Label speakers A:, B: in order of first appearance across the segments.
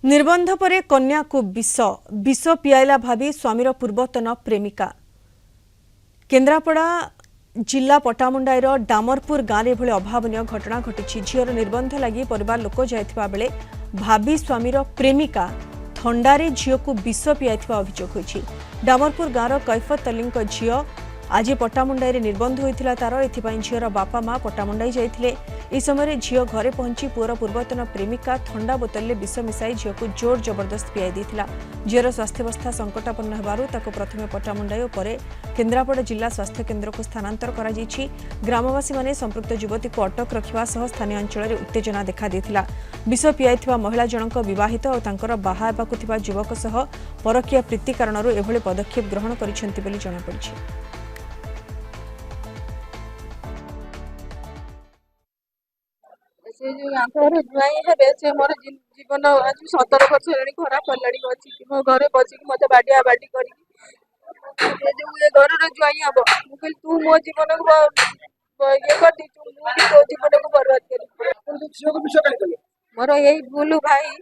A: निबंध पर कन्या को विष पियाला भावी स्वामीर पूर्वतन प्रेमिका केन्द्रापड़ा जिला पटामुंडाईर डामरपुर गाँव में एभली अभावन घटना घटी। झीर निबंध लगी परिवार लोक जाइथिबा बेले भावी स्वामीर प्रेमिका थंडारे झील को विष पियाइथिबा अभियोग होइछि। डामरपुर गाँव कैफत अली झील आज पटामुंडाई निबंध होता तार एथिपाई झीर बापा माँ पटामुंडाई जाइथिले। इस समय झील घरे पहुंची पुअर पूर्वतन प्रेमिका थंडा बोतल विष मिसाई झील को जोर जबरदस्त पियाई देथिला। झीर स्वास्थ्यावस्था संकटापन्न हेबारु ताको प्रथमे पटामुंडाई और परे केन्द्रापड़ा जिला स्वास्थ्य केन्द्र को स्थानांतर करा जायछि। ग्रामवासी माने संपृक्त युवती को अटक रखिबा सह स्थानीय अंचल में उत्तेजना देखा देथिला। विष पियाइथिबा महिला जनक विवाहित और तांकर बाहा हेबाकु थिबा युवक सह परकीय प्रीति कारणरू एभली पदक्षेप ग्रहण करिसेंति बोली जଣା पड़िछि।
B: से जो आंखर जुआई हेबे से मोर जीवन आज 17 वर्ष हेलानी खराब पड़लानी अछि कि मो घरे बसी कि मते बाडिया बाडी करी से जो ये घर रे जुआई हबो मु कहल तू मो जीवन को ये कर दी तू मु भी तो जीवन को बर्बाद करी तो झियो को विषय कले मोर यही भूल भाई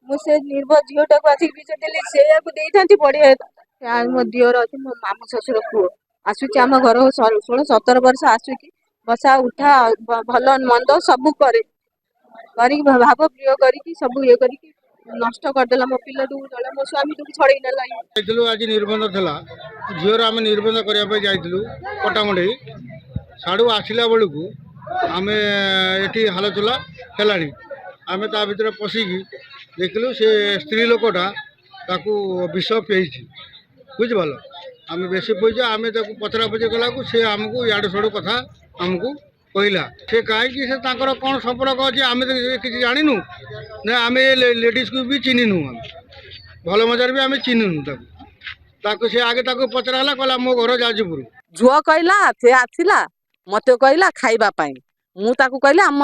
B: मु से निर्भर झियोटा को आसी विषय देले से को देइथांती पड़िया मो दियर अछि मो मामू ससुर को आसुची आम घर 16 17 वर्ष आसु कि बसा उठा भल मंद सब करे करी भाव प्रिय करी सब ये करी नष्ट करदेला मो पिलाटू जला मो स्वामी टू छड़े नेला
C: जाइलु आज निर्बंध थला झीर आम निर्बंध करने जाइलु पटामुंडई साड़ू आसला बेलू आम ये हालचला है आम ता भर पशिकी देखलु से स्त्री लोकटा ताकू विष पीछी बुझिपाल आम बेस पैसा आम पचरा पचरी कला से आमको याडू साड़ू कथा आमको कहला से कहीं से कौन संपर्क अच्छे आम किसी जानू ना आम लेडीज को भी चिन्हनु आम भल मजार भी आम चिन्हनु ताकू से आगे ताकू पचरा कहला मो घर जाजपुर
D: झुआ कहला से आसला मत कहला खाइबा पाई मु ताकू कहले आम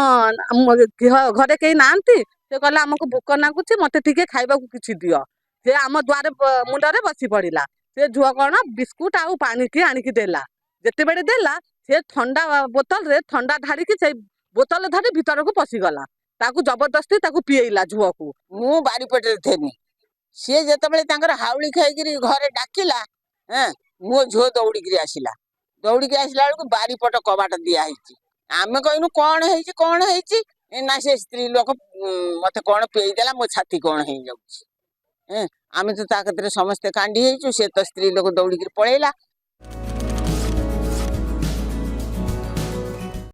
D: घरे कहीं नांती से कहला आमको भोक नागुची मते टिके खाइबा को किछि दियो से आम द्वार मुंडरे बसी पड़िला से झुआ कौन बिस्कुट आउ पानी की आनिकी देला जेते बेले देला से ठंडा बोतल रे ठंडा ढारिकी से बोतल धरी भीतर को पशिगला ताकू जबरदस्ती ताकू पिएला झुआ को
E: मु बारीपटे थेनी सी जिते हाउली खाई घरे डाकिला मो झुओ दौड़ी आसला बेलू बारीपट कबाट दिखाई आम कहनु कौन है ना से स्त्री लोक मत कौन पीदेला मो छाती कौन हो जाऊँ आम तो समस्ते कांडी से तो स्त्री लोक दौड़ी पलैला